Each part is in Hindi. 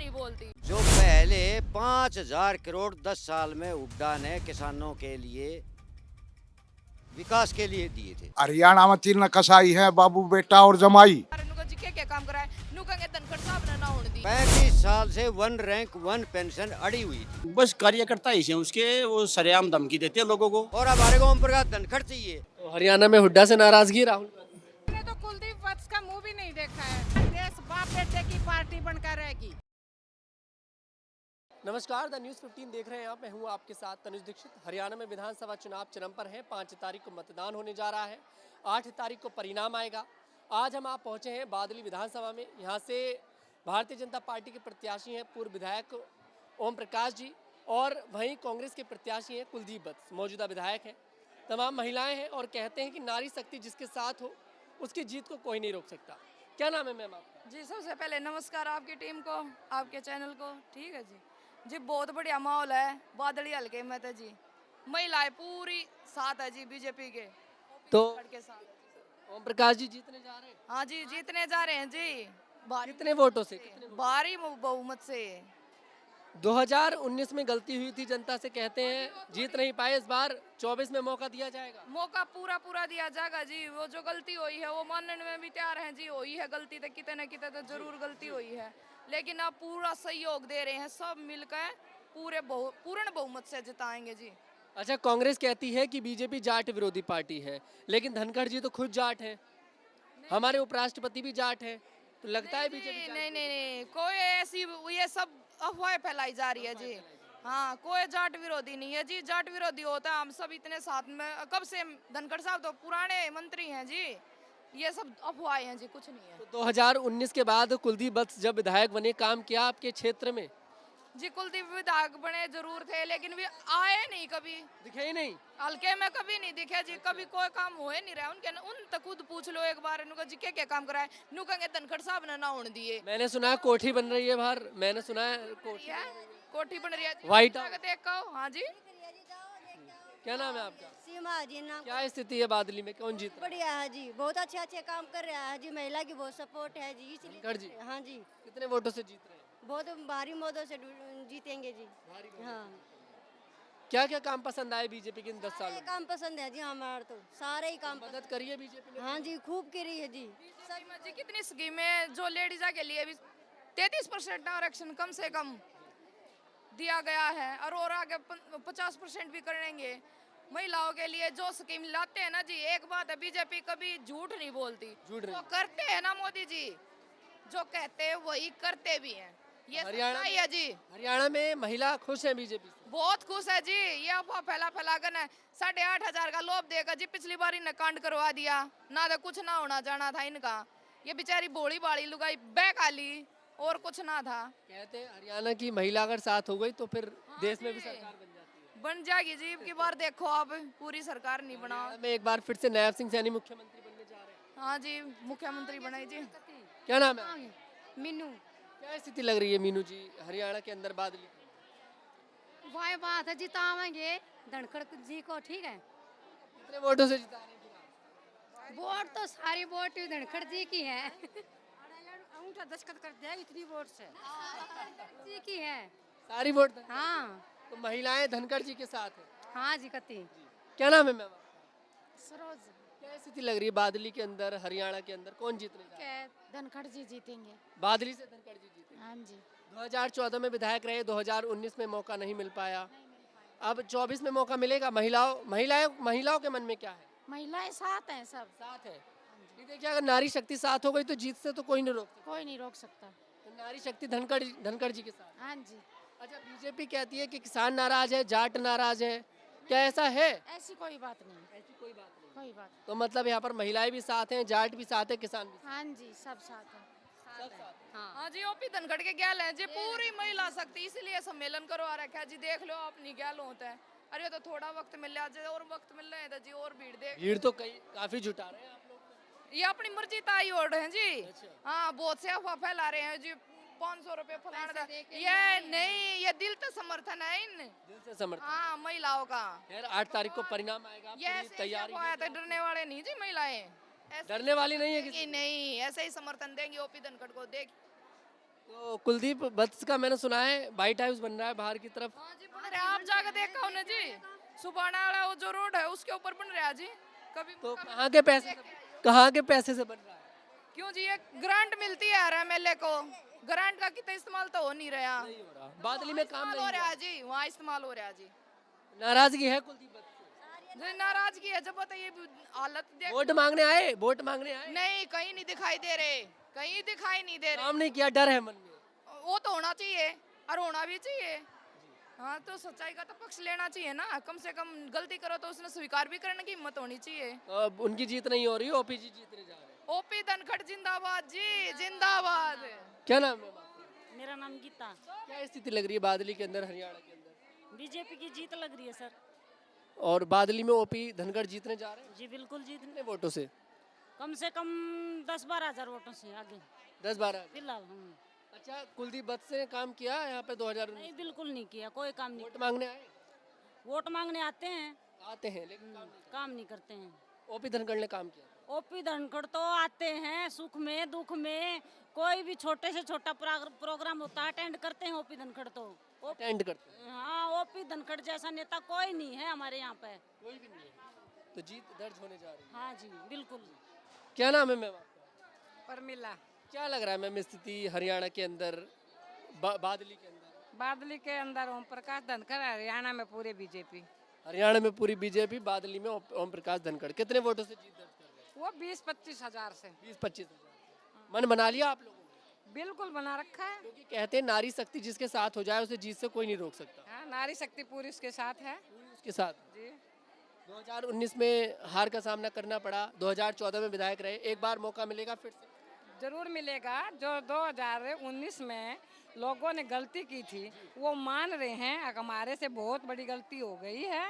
नहीं बोलती। जो पहले 5,000 करोड़ 10 साल में उद्यान है किसानों के लिए विकास के लिए दिए थे। हरियाणा में तीन कसाई है, बाबू बेटा और जमाई। क्या काम कराए नुकंगे धनखड़ साहब ने ना होने दी। 35 साल से 1 रैंक 1 पेंशन अड़ी हुई थी बस कार्यकर्ता ही हैं उसके, वो सरेआम धमकी देते हैं लोगों को। और हमारे को ओम प्रकाश धनखड़ चाहिए। तो हरियाणा में हुड्डा से नाराजगी राहुल गांधी। मैंने तो कुलदीप वत्स का मुंह भी नहीं देखा है। देश बाप बेटे की पार्टी बनकर रहेगी। नमस्कार, द न्यूज़ 15 देख रहे हैं आप। मैं हूं आपके साथ तनुज दीक्षित। हरियाणा में विधानसभा चुनाव चरम पर है। 5 तारीख को मतदान होने जा रहा है, 8 तारीख को परिणाम आएगा। आज हम आप पहुंचे हैं बादली विधानसभा में। यहां से भारतीय जनता पार्टी के प्रत्याशी हैं पूर्व विधायक ओम प्रकाश जी, और वहीं कांग्रेस के प्रत्याशी हैं कुलदीप वत्स, मौजूदा विधायक हैं। तमाम महिलाएं हैं और कहते हैं कि नारी शक्ति जिसके साथ हो उसकी जीत को कोई नहीं रोक सकता। क्या नाम है मैम आपका? जी सबसे पहले नमस्कार आपकी टीम को, आपके चैनल को। ठीक है जी, बहुत बढ़िया माहौल है बादली हल्के में। तो जी महिलाएं पूरी साथ है जी बीजेपी के, तो के साथ। ओम प्रकाश जी जीतने जा रहे हैं। हाँ जी जीतने जा रहे हैं जी, कितने वोटों से? भारी बहुमत से। 2019 में गलती हुई थी जनता से, कहते हैं जीत नहीं पाए। इस बार 24 में मौका दिया जाएगा। मौका पूरा दिया जाएगा जी। वो जो गलती हुई है वो मानने में भी तैयार हैं जी। हुई है गलती तो कितने न कितने तो जरूर गलती हुई है, लेकिन आप पूरा सहयोग दे रहे हैं। सब मिलकर पूर्ण बहुमत से जिताएंगे जी। अच्छा, कांग्रेस कहती है कि बीजेपी जाट विरोधी पार्टी है, लेकिन धनखड़ जी तो खुद जाट है, हमारे उपराष्ट्रपति भी जाट है, तो लगता है बीजेपी नहीं, कोई ऐसी ये सब अफवाहें फैलाई जा रही है जी। हाँ, कोई जाट विरोधी नहीं है जी। जाट विरोधी होता है हम सब इतने साथ में कब से। धनखड़ साहब तो पुराने मंत्री हैं जी। ये सब अफवाहें हैं जी, कुछ नहीं है। तो 2019 के बाद कुलदीप वत्स जब विधायक बने, काम किया आपके क्षेत्र में? जी कुलदीप विधायक बने जरूर थे, लेकिन वे आए नहीं, कभी दिखे ही नहीं। हल्के में कभी नहीं दिखे जी। कभी कोई काम हुए नहीं रहा उनके। उन तक खुद पूछ लो एक बार इनको जी क्या काम कराए नुकंगे धनखड़ साहब ने ना होने दिए। मैंने सुना है कोठी बन रही है बाहर, मैंने सुना है कोठी बन रही है व्हाइट। देखो। हाँ जी, क्या नाम है आपका? सीमा जी नाम। क्या स्थिति है बादली में, कौन जीत? बढ़िया है जी, बहुत अच्छे काम कर रहा है जी। महिला की बहुत सपोर्ट है जी, धनखड़ जी? हाँ जी, कितने वोटों से जीत रहे हैं? बहुत भारी मतों से जीतेंगे जी। हाँ, क्या क्या काम पसंद आए बीजेपी के इन 10 सालों सारे में? काम पसंद है जी हमारे तो, सारे ही काम मदद करिए बीजेपी ने। हाँ जी, खूब करी है जी। जी कितनी स्कीमें जो लेडीज के लिए भी 33% आरक्षण कम से कम दिया गया है, और आगे 50% भी करेंगे। महिलाओं के लिए जो स्कीम लाते हैं ना जी, एक बात है बीजेपी कभी झूठ नहीं बोलती। जो करते हैं ना मोदी जी, जो कहते हैं वही करते भी हैं। ये हरियाणा है जी। हरियाणा में महिला खुश है बीजेपी से? बहुत खुश है जी। ये अफवाह फैला कर 8,500 का लोभ देकर जी पिछली बार इन्हें कांड करवा दिया ना, तो कुछ ना होना जाना था इनका। ये बेचारी भोली बाड़ी लुगाई बैकाली, और कुछ ना था। कहते हैं हरियाणा की महिला अगर साथ हो गई तो फिर देश में भी सरकार बन जाती है। बन जाएगी जी। की बार देखो आप, पूरी सरकार नहीं बना। में एक बार फिर से नायब सिंह सैनी मुख्यमंत्री बनने जा रहे हैं। हाँ जी, मुख्यमंत्री बनाई जी। क्या नाम है? मीनू। क्या स्थिति लग रही है मीनू जी हरियाणा के अंदर बादली? वही बात है, जितावेंगे धनखड़ जी को। ठीक है, कितने वोटों से जिता रहे हैं? वोट तो सारी वोट धनखड़ जी की है। अंगूठा दस्तखत कर दिया इतनी वोट से जी की है सारी वोट? हाँ तो महिलाएं धनखड़ जी के साथ है। हाँ जी। कती क्या नाम है मैम? सरोज। क्या स्थिति लग रही है बादली के अंदर, हरियाणा के अंदर कौन जीतने जा रहा है? धनखड़ जी जीतेंगे। बादली से धनखड़ जी जीतेंगे? हाँ जी। 2014 में विधायक रहे, 2019 में मौका नहीं मिल पाया, अब 24 में मौका मिलेगा। महिलाओं के मन में क्या है? महिलाएं साथ हैं, सब साथ है। ये देखिए, अगर नारी शक्ति साथ हो गई तो जीत से तो कोई नहीं रोक सकता। कोई नहीं रोक सकता। तो नारी शक्ति धनखड़ जी के साथ। हाँ जी। अच्छा, बीजेपी कहती है कि किसान नाराज है, जाट नाराज है, क्या ऐसा है? ऐसी कोई बात नहीं। ऐसी कोई बात नहीं। कोई बात। तो मतलब यहाँ पर महिलाएं भी साथ हैं, जाट भी साथ है, किसान भी हाँ जी, सब साथ है। हाँ जी, ओपी धनखड़ के गैल है जी पूरी महिला शक्ति, इसलिए सम्मेलन करवा रखा है जी। देख लो अपनी गैल होता है। अरे तो थोड़ा वक्त मिल रहा है और वक्त मिल रहा है जी, और भीड़ तो काफी जुटा रहे हैं आप लोग। ये अपनी मर्जी ताई ओढ़ रहे हैं जी। हाँ, बहुत से अफवाह फैला रहे हैं जी। 500 रुपए फलाना, ये नहीं, ये दिल से समर्थन है इन। दिल से समर्थन। हाँ, महिलाओं का। खैर 8 तारीख को परिणाम आएगा, ये तैयारी। डरने वाले नहीं जी महिलाएं, डरने वाली नहीं है किसी? नहीं, ऐसे ही समर्थन देंगे ओपी धनखड़ को। देख तो कुलदीप वत्स का मैंने सुना है वाइट हाउस बन रहा है बाहर की तरफ। हाँ जी बन रहा है, आप जाकर देखा होने जी। सुबाना वाला वो जो रोड है उसके ऊपर बन रहा है जी। कभी तो कभी कहाँ के पैसे से बन रहा है? क्यों जी, ये ग्रांट मिलती है एमएलए को, ग्रांट का कितना इस्तेमाल तो हो नहीं रहा। नहीं हो रहा, बादली में काम इस्तेमाल नहीं हो हो रहा रहा। है जी, वहाँ इस्तेमाल हो रहा है जी। नाराजगी है कुलदीप वत्स से? जो नाराजगी है जब बताइए हालत देख। वोट मांगने आए नहीं कहीं नहीं दिखाई दे रहे, कहीं दिखाई नहीं दे रहे। काम नहीं किया, डर है मन में। वो तो होना चाहिए और होना भी चाहिए। हाँ तो सच्चाई का तो पक्ष लेना चाहिए ना, कम से कम गलती करो तो उसने स्वीकार भी करने की हिम्मत होनी चाहिए। अब उनकी जीत नहीं हो रही, ओपीजी जीतने जा रहे हैं। ओपी धनखड़ जिंदाबाद जी, जिंदाबाद। क्या नाम है आपका? मेरा नाम गीता। क्या स्थिति लग रही है बादली के अंदर, हरियाणा के अंदर? बीजेपी की जीत लग रही है सर। और बादली में ओपी धनखड़ जीतने जा रहे हैं जी बिल्कुल जीत, कितने वोटों से? कम से कम 10-12 हजार वोटों से आगे 10-12। फिलहाल। अच्छा, कुलदीप वत्स ने काम किया यहाँ पे 2019 नहीं बिल्कुल नहीं किया, कोई काम नहीं। वोट मांगने आए? वोट मांगने आते हैं, आते हैं लेकिन काम नहीं करते हैं। ओपी धनखड़ ने काम किया। ओपी धनखड़ तो आते हैं सुख में दुख में, कोई भी छोटे से छोटा प्रोग्राम होता है अटेंड करते हैं ओपी धनखड़ तो। अटेंड करते हैं, हाँ, ओपी धनखड़ जैसा नेता कोई नहीं है हमारे यहाँ पे। कोई भी नहीं है। तो जीत दर्ज होने जा रही है। हाँ जी बिल्कुल। क्या नाम है मैम आपका? परमिला। क्या लग रहा है मैम स्थिति हरियाणा के अंदर, बादली के अंदर? बादली के अंदर ओम प्रकाश धनखड़, हरियाणा में पूरे बीजेपी। हरियाणा में पूरी बीजेपी, बादली में ओम प्रकाश धनखड़। कितने वोटों से जीत दर्ज कर रहे हैं? वो 20-25 हजार से। 20-25 हजार। मन बना लिया आप लोगों ने? बिल्कुल बना रखा है। क्योंकि कहते हैं नारी शक्ति जिसके साथ हो जाए उसे जीत से कोई नहीं रोक सकता। हाँ, नारी शक्ति पूरी उसके साथ है पूरी उसके साथ। जी। 2019 में हार का सामना करना पड़ा, 2014 में विधायक रहे, एक बार मौका मिलेगा फिर से? जरूर मिलेगा। जो 2019 में लोगों ने गलती की थी वो मान रहे हैं, हमारे से बहुत बड़ी गलती हो गई है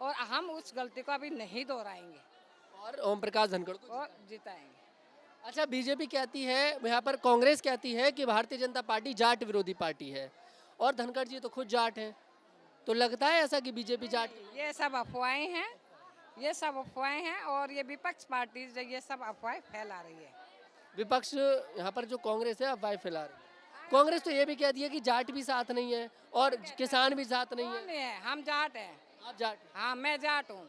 और हम उस गलती को अभी नहीं दोहराएंगे और ओम प्रकाश धनखड़ को और जिताएंगे। अच्छा, बीजेपी कहती है, यहाँ पर कांग्रेस कहती है कि भारतीय जनता पार्टी जाट विरोधी पार्टी है और धनखड़ जी तो खुद जाट हैं, तो लगता है ऐसा कि बीजेपी जाट? ये सब अफवाहें हैं, ये सब अफवाहें हैं और ये विपक्ष पार्टी जो ये सब अफवाहें फैला रही है। विपक्ष यहाँ पर जो कांग्रेस है अफवाह फैला रही है। कांग्रेस तो ये भी कहती है कि जाट भी साथ नहीं है और किसान भी साथ नहीं कौन है। है? हम जाट हैं। आप जाट हैं। हाँ, मैं जाट हूँ।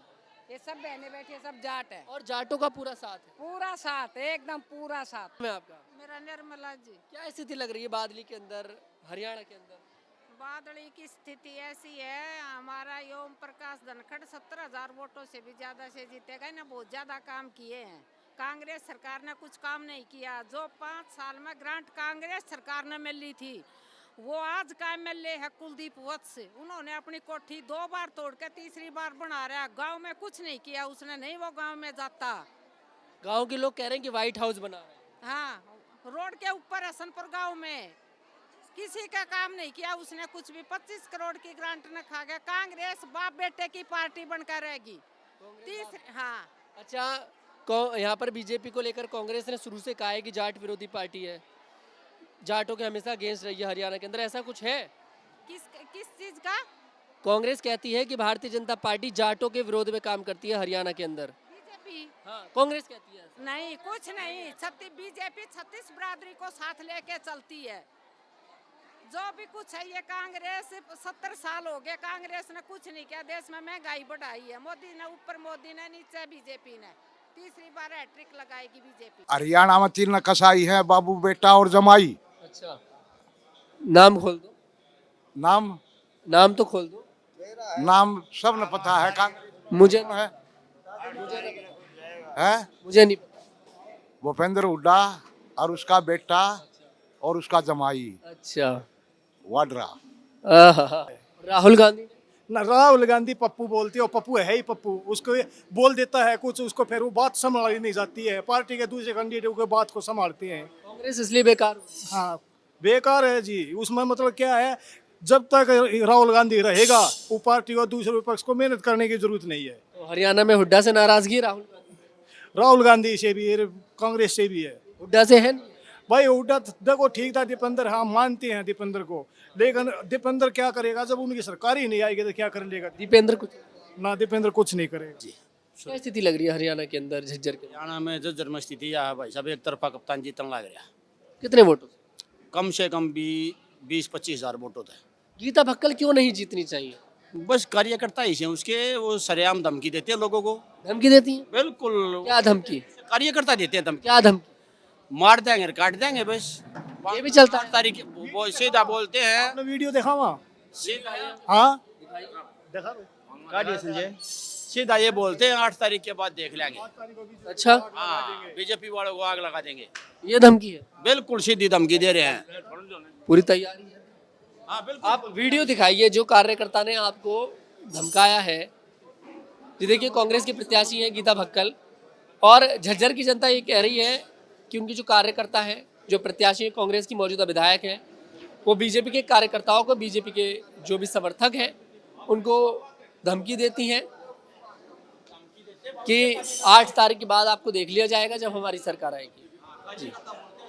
ये सब बहने बैठी सब जाट है। और जाटों का पूरा साथ है। पूरा साथ, एकदम पूरा साथ। मैं आपका मेरा निर्मला जी। क्या स्थिति लग रही है बादली के अंदर, हरियाणा के अंदर? बादली की स्थिति ऐसी है, हमारा ओम प्रकाश धनखड़ 70,000 वोटों से भी ज्यादा से जीतेगा ना। बहुत ज्यादा काम किए हैं। कांग्रेस सरकार ने कुछ काम नहीं किया। जो 5 साल में ग्रांट कांग्रेस सरकार ने मिली थी वो आज का एमएलए है कुलदीप वत्स। उन्होंने अपनी कोठी 2 बार तोड़ के तीसरी बार बना रहा है। गांव में कुछ नहीं किया उसने, नहीं वो गांव में जाता। गांव के लोग कह रहे हैं कि व्हाइट हाउस बना रहे हैं। हाँ, रोड के ऊपर हसनपुर गांव में किसी का काम नहीं किया उसने कुछ भी। 25 करोड़ की ग्रांट न खा गया। कांग्रेस बाप बेटे की पार्टी बनकर रहेगी। हाँ। अच्छा, यहाँ पर बीजेपी को लेकर कांग्रेस ने शुरू से कहा है कि जाट विरोधी पार्टी है, जाटों के हमेशा अगेंस्ट रही है हरियाणा के अंदर, ऐसा कुछ है? किस चीज का? कांग्रेस कहती है कि भारतीय जनता पार्टी जाटों के विरोध में काम करती है हरियाणा के अंदर। बीजेपी? हाँ, कांग्रेस कहती है ऐसा। नहीं, कुछ नहीं। बीजेपी 36 बिरादरी को साथ लेके चलती है। जो भी कुछ है ये कांग्रेस 70 साल हो गए, कांग्रेस ने कुछ नहीं किया। देश में महंगाई बढ़ाई है मोदी ने, ऊपर मोदी ने, नीचे बीजेपी ने। तीसरी बार हैट्रिक लगाएगी बीजेपी। हरियाणा में 3 कसाई है, बाबू बेटा और जमाई। अच्छा, नाम खोल दो। नाम तो खोल दो। नाम सब न पता है। मुझे है मुझे नहीं पता। भूपेंद्र हुड्डा और उसका बेटा और उसका जमाई अच्छा, वाड्रा। राहुल गांधी ना, राहुल गांधी पप्पू बोलती है और पप्पू है ही पप्पू। उसको बोल देता है कुछ, उसको फिर वो बात संभाली नहीं जाती है। पार्टी के दूसरे कैंडिडेट के बात को संभालते हैं। कांग्रेस इसलिए बेकार। हाँ, बेकार है जी। उसमें मतलब क्या है, जब तक राहुल गांधी रहेगा वो पार्टी और दूसरे विपक्ष को मेहनत करने की जरूरत नहीं है। तो हरियाणा में हुड्डा से नाराजगी राहुल गांधी से भी, कांग्रेस से भी है। हुड्डा से है नहीं? भाई हुड्डा देखो ठीक था, दीपेंद्र, हाँ मानते हैं दीपेंद्र को, लेकिन दीपेंद्र क्या करेगा जब उनकी सरकार ही नहीं आएगी तो क्या कर लेगा दीपेंद्र कुछ ना? दीपेंद्र कुछ नहीं करेगा। क्या स्थिति लग रही है हरियाणा के अंदर, झज्जर के? हरियाणा में जो जन्म स्थिति है भाई साहब, एक तरफा कप्तान जीतने लग रहा। कितने वोटों? कम से कम भी 20-25 हज़ार वोट होता है। गीता भक्कल क्यों नहीं जीतनी चाहिए? बस कार्यकर्ता ही हैं उसके, वो सरेआम धमकी देते हैं लोगों को। धमकी देती हैं? बिल्कुल, क्या धमकी? कार्यकर्ता देते हैं धमकी। क्या धमकी? मार देंगे, काट देंगे बस। ये भी चलता है? 8 तारीख वो सीधा बोलते हैं। आपने वीडियो देखा वहाँ? सीधा हाँ देखा दो। काटिए संजय, सीधा ये बोलते हैं 8 तारीख के बाद देख लेंगे। अच्छा, हाँ, बीजेपी वालों को आग लगा देंगे। ये धमकी है? बिल्कुल सीधी धमकी दे रहे हैं। पूरी तैयारी है? हाँ बिल्कुल। आप वीडियो दिखाइए जो कार्यकर्ता ने आपको धमकाया है। ये देखिए, कांग्रेस के प्रत्याशी हैं गीता भक्कल, और झज्जर की जनता ये कह रही है कि उनकी जो कार्यकर्ता है, जो प्रत्याशी है, कांग्रेस की मौजूदा विधायक है, वो बीजेपी के कार्यकर्ताओं को, बीजेपी के जो भी समर्थक हैं, उनको धमकी देती हैं कि 8 तारीख के बाद आपको देख लिया जाएगा जब हमारी सरकार आएगी। जी,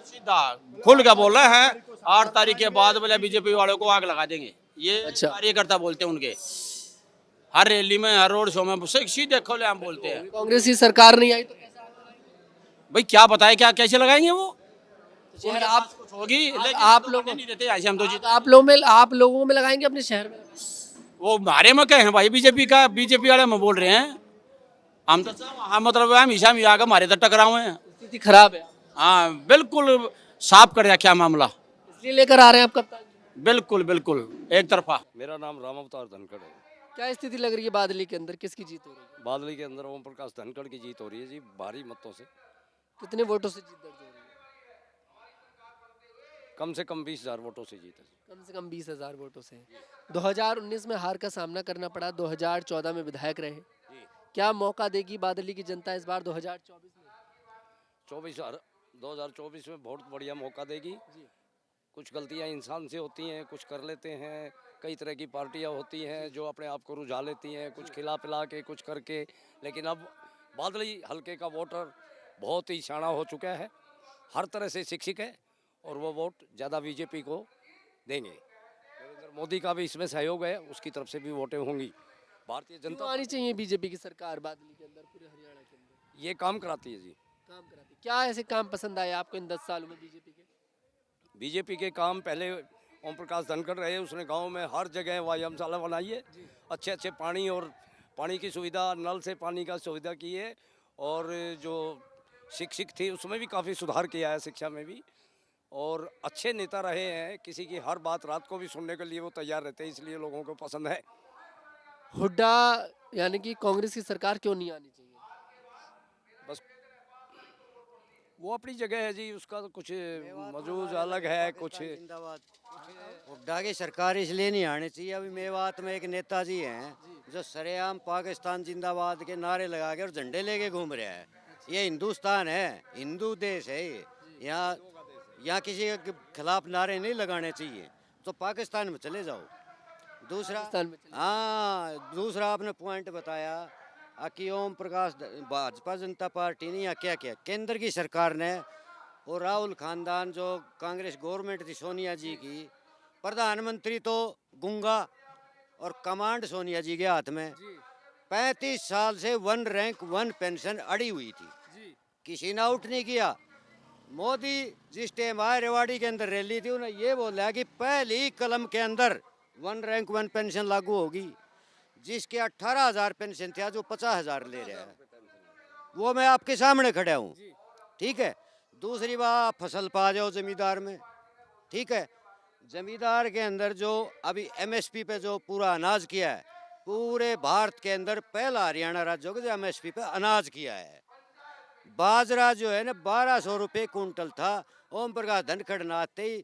सीधा खुल के बोल रहे हैं 8 तारीख के बाद बोले बीजेपी वालों को आग लगा देंगे। ये अच्छा। कार्यकर्ता बोलते हैं उनके, हर रैली में, हर रोड शो में सीधे खोले हम बोलते हैं। कांग्रेस की सरकार नहीं आई तो कैसा होगा? भाई क्या बताए, क्या कैसे लगाएंगे वो? शहर आप कुछ होगी, लेकिन आप तो लोग करने नहीं देते ऐसे हम तो जीत। आप लोगों में लगाएंगे अपने शहर में? वो हमारे में कहे हैं भाई, बीजेपी का, बीजेपी वाले में बोल रहे हैं हम तो। हाँ मतलब हमेशा हम आगे हमारे तो टकराव हैं। स्थिति खराब है, हाँ बिल्कुल साफ कर रखा मामला। इसलिए लेकर आ रहे हैं आप कप्तान जी? बिल्कुल बिल्कुल एक तरफा। मेरा नाम राम अवतार धनखड़ है। क्या स्थिति लग रही है बादली के अंदर, किसकी जीत हो रही है? बादली के अंदर ओम प्रकाश धनखड़ की जीत हो रही है जी, भारी मतों से। कितने वोटों से जीत दर्ज हो रही है? कम से कम 20,000 वोटों से जीत है। कम से कम 20,000 वोटों से। 2019 में हार का सामना करना पड़ा, 2014 में विधायक रहे। क्या मौका देगी बादली की जनता इस बार 2024 में? 2024 में बहुत बढ़िया मौका देगी। कुछ गलतियां इंसान से होती हैं, कुछ कर लेते हैं, कई तरह की पार्टियां होती हैं जो अपने आप को रुझा लेती हैं, कुछ खिला पिला के, कुछ करके। लेकिन अब बादली हल्के का वोटर बहुत ही शाना हो चुका है, हर तरह से शिक्षित है, और वो वोट ज़्यादा बीजेपी को देंगे। नरेंद्र मोदी का भी इसमें सहयोग है, उसकी तरफ से भी वोटें होंगी। भारतीय क्यों जनता आनी चाहिए बीजेपी की सरकार बादली के अंदर, पूरे हरियाणा के अंदर? ये काम कराती है जी। काम कराती, क्या ऐसे काम पसंद आए आपको इन 10 सालों में बीजेपी के? बीजेपी के काम, पहले ओम प्रकाश धनखड़ रहे, उसने गांव में हर जगह व्यायामशाला बनाई है, अच्छे अच्छे पानी और पानी की सुविधा, नल से पानी का सुविधा की है, और जो शिक्षक थी उसमें भी काफ़ी सुधार किया है, शिक्षा में भी। और अच्छे नेता रहे हैं, किसी की हर बात रात को भी सुनने के लिए वो तैयार रहते हैं, इसलिए लोगों को पसंद है। हुड्डा यानी कि कांग्रेस की सरकार क्यों नहीं आनी चाहिए? बस वो अपनी जगह है जी, उसका तो कुछ मौजूद अलग है, कुछ जिंदाबाद। हुड्डा की सरकार इसलिए नहीं आनी चाहिए। अभी मेवात में एक नेताजी हैं जो सरेआम पाकिस्तान जिंदाबाद के नारे लगा के और झंडे लेके घूम रहा है। ये हिंदुस्तान है, हिंदू देश है ये। यहाँ किसी के खिलाफ नारे नहीं लगाने चाहिए, तो पाकिस्तान में चले जाओ। दूसरा, पाकिस्तान में चले हाँ दूसरा आपने पॉइंट बताया कि ओम प्रकाश भाजपा जनता पार्टी ने यहाँ क्या किया। केंद्र की सरकार ने और राहुल खानदान, जो कांग्रेस गवर्नमेंट थी सोनिया जी की, प्रधानमंत्री तो गूंगा और कमांड सोनिया जी के हाथ में। 35 साल से 1 रैंक 1 पेंशन अड़ी हुई थी, किसी ने आउट नहीं किया। मोदी जिस टाइम आए, रेवाड़ी के अंदर रैली थी, उन्हें ये बोला कि पहली कलम के अंदर 1 रैंक 1 पेंशन लागू होगी। जिसके 18,000 पेंशन थे, जो 50,000 ले रहे हैं, वो मैं आपके सामने खड़ा हूँ। ठीक है। दूसरी बात, फसल पा जाओ जमींदार में। ठीक है। जमींदार के अंदर जो अभी MSP पे जो पूरा अनाज किया है, पूरे भारत के अंदर पहला हरियाणा राज्य होगा जो MSP पे अनाज किया है। बाजरा जो है ना 1200 रुपये कुंटल था, ओम प्रकाश धनखड़ ने आते ही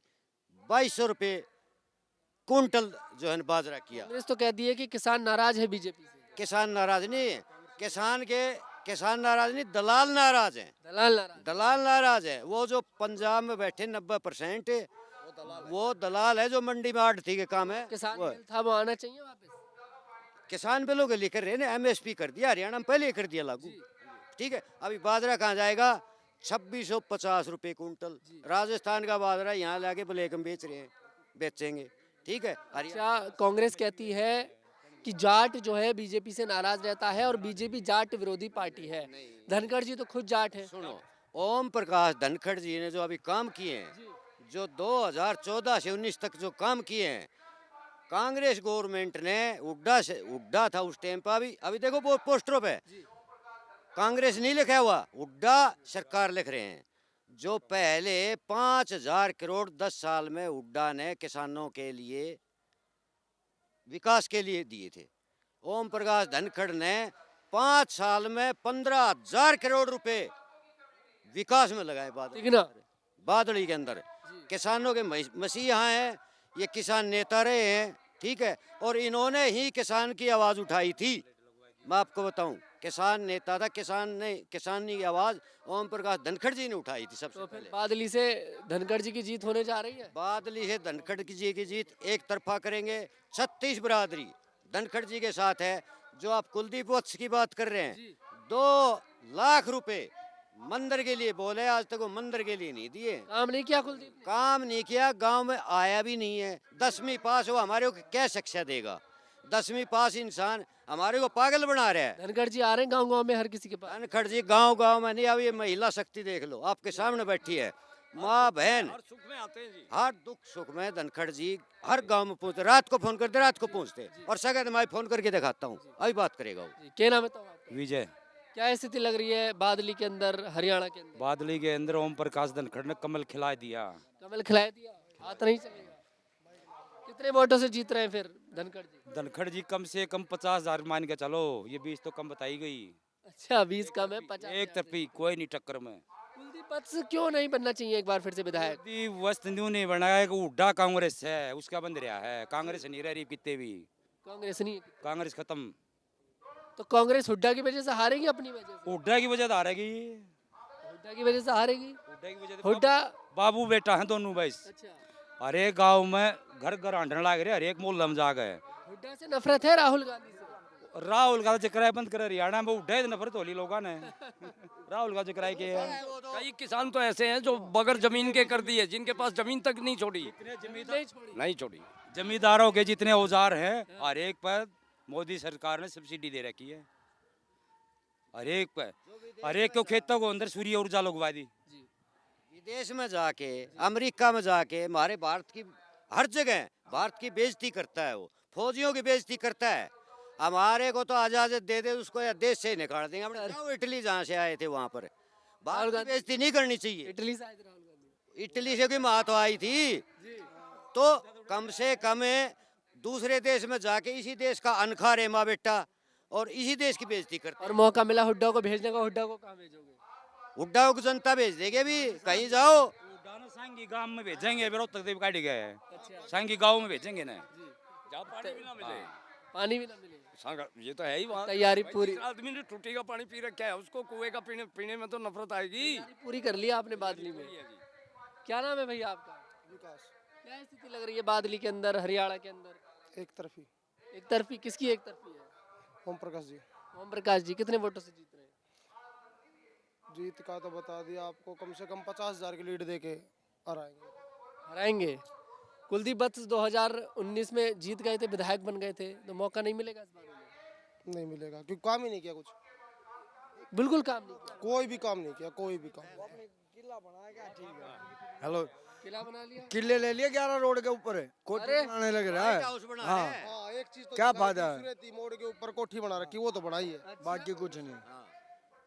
2200 रुपये कुंटल जो है बाजरा किया। कांग्रेस तो कहती है कि किसान नाराज है बीजेपी से। किसान नाराज नहीं है, किसान नाराज नहीं, दलाल नाराज हैं। दलाल नाराज है। वो जो पंजाब में बैठे 90% वो दलाल है, जो मंडी में आड़ती के काम है। किसान बिल था, वो आना चाहिए वापस। किसान बिलों के लेकर रहे ना, MSP कर दिया, हरियाणा में पहले कर दिया लागू। ठीक है। अभी बाजरा कहाँ जाएगा? 2650 रुपये कुंटल। राजस्थान का बाजरा यहाँ लाके ब्लैक में बेच रहे हैं, बेचेंगे। ठीक है। क्या कांग्रेस कहती है कि जाट जो है बीजेपी से नाराज रहता है और बीजेपी जाट विरोधी पार्टी है? धनखड़ जी तो खुद जाट है। सुनो, ओम प्रकाश धनखड़ जी ने जो अभी काम किए हैं, जो 2014 से 19 तक जो काम किए हैं कांग्रेस गवर्नमेंट ने, हुड्डा था उस टाइम पर, अभी देखो वो पोस्टरों पे कांग्रेस नहीं लिखा हुआ, हुड्डा सरकार लिख रहे हैं। जो पहले 5,000 करोड़ 10 साल में हुड्डा ने किसानों के लिए विकास के लिए दिए थे। ओम प्रकाश धनखड़ ने 5 साल में 15,000 करोड़ रुपए विकास में लगाए। बादली के अंदर किसानों के मसीहा हैं, ये किसान नेता रहे हैं, ठीक है। और इन्होंने ही किसान की आवाज उठाई थी। मैं आपको बताऊं, किसान नेता था, किसानी की आवाज ओम प्रकाश धनखड़ जी ने उठाई थी सबसे पहले। बादली से धनखड़ जी की जीत होने जा रही है। बादली से धनखड़ जी की जीत एक तरफा करेंगे। 36 बरादरी धनखड़ जी के साथ है। जो आप कुलदीप वत्स की बात कर रहे हैं, 2 लाख रुपए मंदिर के लिए बोले, आज तक वो मंदिर के लिए नहीं दिए। काम नहीं किया कुलदीप ने? काम नहीं किया, गांव में आया भी नहीं है। 10वीं पास वो हमारे को क्या शिक्षा देगा? 10वीं पास इंसान हमारे को पागल बना रहा है। धनखड़ जी आ रहे हैं गांव-गांव में हर किसी के पास। धनखड़ जी गांव में नहीं, अब ये महिला शक्ति देख लो, आपके सामने बैठी है, माँ बहन, हर सुख में आते हैं जी। हर दुख सुख में धनखड़ जी हर गांव में पहुंचते। रात को फोन करते, रात को पहुंचते। और सगत मैं फोन करके दिखाता हूँ, अभी बात करेगा वो। क्या नाम है तो आपका? विजय। क्या स्थिति लग रही है बादली के अंदर, हरियाणा के अंदर? बादली के अंदर ओम प्रकाश धनखड़ ने कमल खिला दिया। कमल खिला दिया, हाथ नहीं चलेगा। कितने वोटों से जीत रहे हैं फिर धनखड़ जी? धनखड़ जी कम से कम 50,000 मान के चलो, ये 20 तो कम बताई गई। अच्छा 20 कम है, 50 एक तरफी कोई नहीं टक्कर में। कुलदीप वत्स क्यों नहीं बनना चाहिए एक बार फिर से विधायक? वस्त न्यू नहीं बनाया, हुड्डा कांग्रेस है, उसका बंद रहा है। कांग्रेस नहीं रह रही कितने भी, कांग्रेस नहीं है। कांग्रेस खत्म। तो कांग्रेस हुड्डा की वजह से हारेगी, अपनी वजह से? हुड्डा की वजह से हारेगी, हुड्डा की वजह से हारेगी। हुड्डा की वजह से। हुड्डा बाबू बेटा है दोनों भाई। अच्छा, हर एक गाँव में घर घर आंडन लाग रहे, हर एक मोहल्ला में जा गए। हुड्डा से नफरत है राहुल गांधी से? राहुल का जिक्र बंद करे, हरियाणा में हुड्डा नफरत होली लोगों ने। राहुल का जिक्र के कई किसान तो ऐसे हैं जो बगैर जमीन के कर दिए, जिनके पास जमीन तक नहीं छोड़ी। नहीं छोड़ी। जमींदारों के जितने औजार हैं, हर एक पर मोदी सरकार ने सब्सिडी दे रखी है। हर एक पर, हर एक को खेतों को अंदर सूर्य ऊर्जा लगवा दी। विदेश में जाके, अमेरिका में जाके, हमारे भारत की हर जगह भारत की बेइज्जती करता है। वो फौजियों की बेइज्जती करता है। हमारे को तो आजादी दे दे, उसको या देश से निकाल देंगे। अपने जाओ इटली, जहाँ से आए थे वहाँ पर। भारत की बेइज्जती नहीं करनी चाहिए। इटली से आए थे राहुल गांधी। इटली से कोई माँ तो आई थी, तो कम से कम दूसरे देश में जाके इसी देश का अनखा रे माँ बेटा, और इसी देश की बेइज्जती करते। और मौका मिला हुड्डा को भेजने का, हुड्डा को कहाँ भेजोगे? हुड्डा को जनता भेज देगी। भी कहीं जाओ, सांगी गांव में भेजेंगे, विरोध तक काट गए। सांगी गांव में भेजेंगे ना, जहाँ पानी भी ना मिले। पानी भी ना मिले, ये तो है ही वहाँ। तैयारी पूरी। आदमी ने टूटी का पानी पी रखा है, उसको कुएं का पीने में तो नफरत आएगी। पूरी कर लिया आपने बादली में। क्या नाम है भैया आपका? विकास। क्या स्थिति लग रही है बादली के अंदर, हरियाणा के अंदर? एक तरफी। एक तरफी? किसकी एक तरफी है? ओम प्रकाश जी। ओम प्रकाश जी कितने वोटों से जीत रहे हैं? जीत का तो बता दिया आपको, कम से कम 50,000 की लीड देके हराएंगे। कुलदीप वत्स 2019 में जीत गए थे, विधायक बन गए थे, तो मौका नहीं मिलेगा इस बार में? नहीं मिलेगा, क्योंकि काम ही नहीं किया कुछ। बिल्कुल काम नहीं किया। कोई भी काम नहीं किया, कोई भी काम। हेलो, किला बना लिया, किले ले लिए 11 रोड के ऊपर है, कोठी अरे! बनाने लग रहा है। हाँ, हाँ, एक चीज तो क्या दिखाई फायदा है? दूसरे थी, मोड़ के ऊपर कोठी बना रखी, वो तो बनाई है। बाकी कुछ नहीं।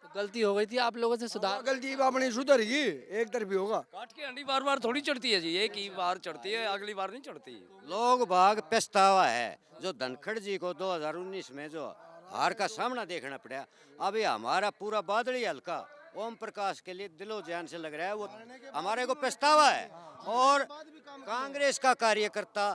तो गलती हो गई थी, आप लोगों से सुधार। गलती अपनी सुधरेगी, एक तरफी होगा। काट के अंडी बार बार थोड़ी चढ़ती है जी, एक ही बार चढ़ती है, अगली बार नहीं चढ़ती। लोग बाग पछतावा है जो धनखड़ जी को 2019 में जो हार का सामना देखना पड़ा। अभी हमारा पूरा बादली हल्का ओम प्रकाश के लिए दिलो जान से लग रहा है, वो हमारे को पछतावा है। और कांग्रेस का कार्यकर्ता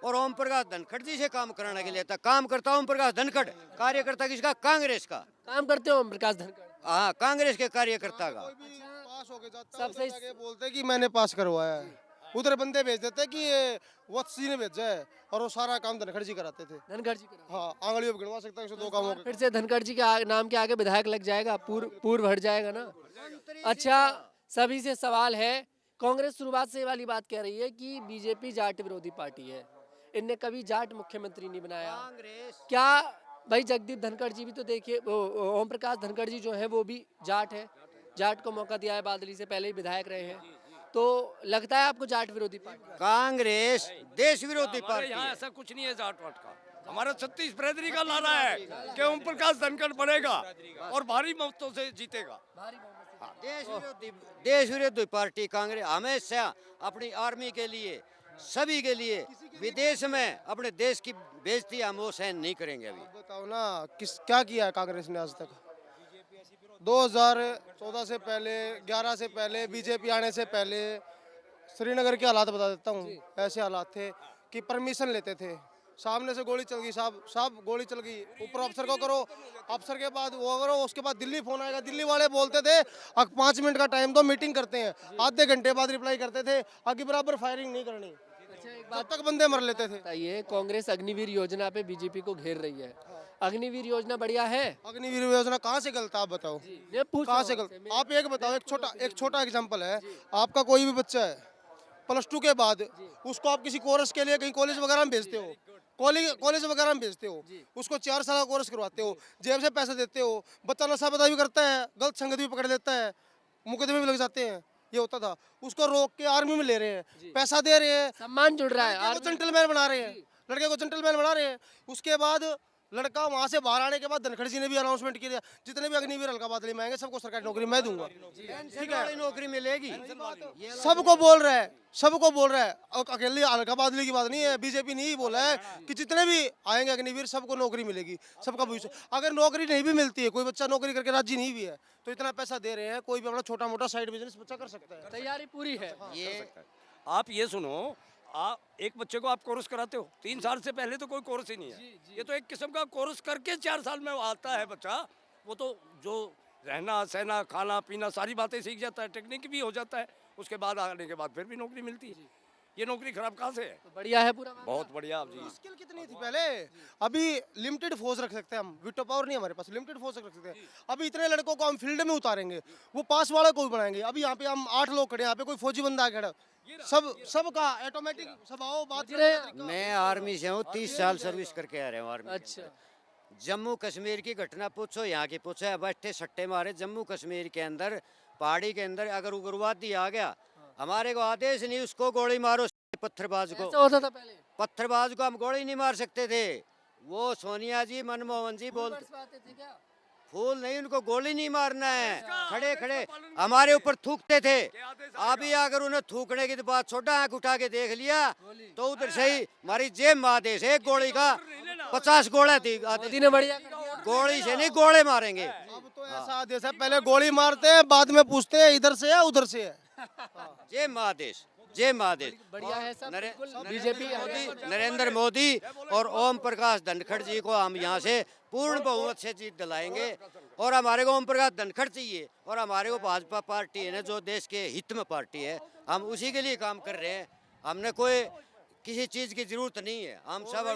और ओम प्रकाश धनखड़ जी से काम कराने के लिए था। काम करता ओम प्रकाश धनखड़, कार्यकर्ता किसका? कांग्रेस का। काम करते हो ओम प्रकाश धनखड़? हाँ, कांग्रेस के कार्यकर्ता का। पास होके जाता सबसे उधर जाके बोलते कि मैंने पास करवाया है, उधर बंदे भेज देते कि ये वत्स जी ने भेजा है, और वो सारा काम धनखड़ जी कराते थे। धनखड़ जी करा। हाँ, आंगलियों पे गिनवा सकता है 102 कामों के। फिर से धनखड़ जी के नाम के आगे विधायक लग जाएगा, पूर्व हट जाएगा ना। अच्छा, सभी से सवाल है, कांग्रेस शुरुआत से ये वाली बात कह रही है कि बीजेपी जाट विरोधी पार्टी है, इनने कभी जाट मुख्यमंत्री नहीं बनाया। क्या भाई जगदीप धनखड़ जी भी तो देखिए, ओम प्रकाश धनखड़ जी जो है वो भी जाट है, जाट को मौका दिया है, बादली से पहले ही विधायक रहे हैं। तो लगता है आपको जाट विरोधी पार्टी? कांग्रेस देश विरोधी हमारे पार्टी यहाँ है। ऐसा कुछ नहीं है जाट वाट का। हमारा 36 बरादरी का नारा है कि ओम प्रकाश धनखड़ बढ़ेगा और भारी मतों से जीतेगा। देश विरोधी पार्टी कांग्रेस हमेशा अपनी आर्मी के लिए, सभी के लिए विदेश में अपने देश की बेइज्जती हम वो सहन नहीं करेंगे। अभी बताओ ना क्या किया है कांग्रेस ने आज तक? 2014 से पहले, 11 से पहले, बीजेपी आने से पहले श्रीनगर के हालात बता देता हूँ। ऐसे हालात थे कि परमिशन लेते थे, सामने से गोली चल गई, साहब गोली चल गई, ऊपर अफसर को करो, अफसर के बाद वो करो, उसके बाद दिल्ली फोन आएगा। दिल्ली वाले बोलते थे 5 मिनट का टाइम दो, मीटिंग करते हैं, आधे घंटे बाद रिप्लाई करते थे, आगे बराबर फायरिंग नहीं करनी। तब तक बंदे मर लेते थे। ये कांग्रेस अग्निवीर योजना पे बीजेपी को घेर रही है। अग्निवीर योजना बढ़िया है? अग्निवीर योजना कहाँ से गलत, आप बताओ कहाँ से गलत? आप एक बताओ, एक छोटा एग्जांपल है, आपका कोई भी बच्चा है +2 के बाद, उसको आप किसी कोर्स के लिए कहीं कॉलेज वगैरह में भेजते हो, कॉलेज वगैरह में भेजते हो, उसको 4 साल का कोर्स करवाते हो, जेब से पैसे देते हो, बच्चा नशा पता भी करता है, गलत संगत भी पकड़ लेता है, मुकदमे भी लग जाते हैं। ये होता था, उसको रोक के आर्मी में ले रहे हैं, पैसा दे रहे हैं, सम्मान जुड़ रहा है, लड़के को जेंटलमैन बना रहे हैं, लड़के को जेंटलमैन बना रहे हैं। उसके बाद लड़का वहां से बाहर आने के बाद धनखड़ जी ने भी अनाउंसमेंट किया, जितने भी अग्निवीर हल्का बादली में आएंगे सबको सरकारी नौकरी मैं दूंगा। ठीक है, नौकरी मिलेगी। सबको बोल रहा है, सबको बोल रहा है, अकेले हल्का बादली की बात नहीं है, बीजेपी नहीं बोला है कि जितने भी आएंगे अग्निवीर सबको नौकरी मिलेगी, सबका भविष्य। अगर नौकरी नहीं भी मिलती है, कोई बच्चा नौकरी करके राजी नहीं भी है, तो इतना पैसा दे रहे हैं, कोई भी अपना छोटा मोटा साइड बिजनेस बच्चा कर सकता है। तैयारी पूरी है। ये आप ये सुनो, आप एक बच्चे को आप कोर्स कराते हो, 3 साल से पहले तो कोई कोर्स ही नहीं है। ये तो एक किस्म का कोर्स करके 4 साल में आता है बच्चा। वो तो जो रहना सहना खाना पीना सारी बातें सीख जाता है, टेक्निक भी हो जाता है, उसके बाद आने के बाद फिर भी नौकरी मिलती है। ये नौकरी खराब कहाँ से है? तो बढ़िया है पूरा, बहुत बढ़िया जी। स्किल कितनी थी पहले, अभी लिमिटेड फोर्स रख सकते हैं हम, विटो पावर नहीं हमारे पास, लिमिटेड फोर्स रख सकते हैं। अभी इतने लड़कों को हम फील्ड में उतारेंगे, वो पास वाले को भी बनाएंगे। अभी यहाँ पे हम 8 लोग खड़े हैं, यहाँ पे कोई फौजी बंदा खड़ा, सबका ऑटोमेटिक सब आओ बात। मैं आर्मी से हूँ, 30 साल सर्विस करके आ रहे हूँ आर्मी। अच्छा, जम्मू कश्मीर की घटना पूछो, यहाँ की पूछो, बैठे सट्टे मारे। जम्मू कश्मीर के अंदर पहाड़ी के अंदर अगर उग्रवादी आ गया, हमारे को आदेश नहीं, उसको गोली मारो। पत्थरबाज को, ऐसा होता था पहले? पत्थरबाज को हम गोली नहीं मार सकते थे। वो सोनिया जी, मनमोहन जी बोलते थे क्या? फूल नहीं, उनको गोली नहीं मारना है, खड़े खड़े हमारे ऊपर थूकते थे। अभी अगर उन्हें थूकने की तो बात छोटा, आंख उठा के देख लिया तो उधर से ही हमारी जेब में आदेश, एक गोली का 50 गोले थी। गोली से नहीं, गोले मारेंगे। अब तो ऐसा आदेश है, पहले गोली मारते हैं, बाद में पूछते हैं इधर से है उधर से है। जय महादेश, जय महादेश। बढ़िया है सब। बीजेपी नरेंद्र मोदी और ओम प्रकाश धनखड़ जी को हम यहाँ से पूर्ण बहुमत से जीत दिलाएंगे। और हमारे को ओम प्रकाश धनखड़ चाहिए, और हमारे को भाजपा पार्टी है ना, जो देश के हित में पार्टी है, हम उसी के लिए काम कर रहे हैं। हमने कोई किसी चीज की जरूरत नहीं है, हम सब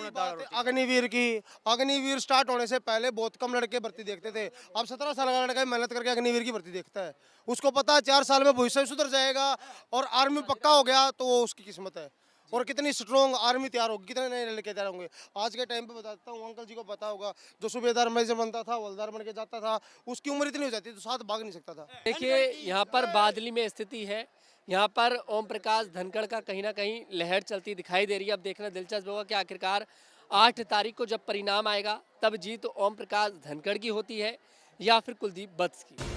अग्निवीर स्टार्ट होने से पहले बहुत कम लड़के भर्ती देखते थे। अब 17 साल का लड़का मेहनत करके अग्निवीर की भर्ती देखता है, उसको पता है 4 साल में भविष्य सुधर जाएगा और आर्मी पक्का हो गया तो वो उसकी किस्मत है। और कितनी स्ट्रॉन्ग आर्मी तैयार होगी, कितने नए लड़के तैयार होंगे। आज के टाइम पे बताता हूँ, अंकल जी को पता होगा, जो सूबेदार मेजर बनता था, हवलदार बन के जाता था, उसकी उम्र इतनी हो जाती तो साथ भाग नहीं सकता था। देखिए यहाँ पर बादली में स्थिति है, यहाँ पर ओम प्रकाश धनखड़ का कहीं ना कहीं लहर चलती दिखाई दे रही है। अब देखना दिलचस्प होगा कि आखिरकार 8 तारीख को जब परिणाम आएगा तब जीत ओम प्रकाश धनखड़ की होती है या फिर कुलदीप वत्स की।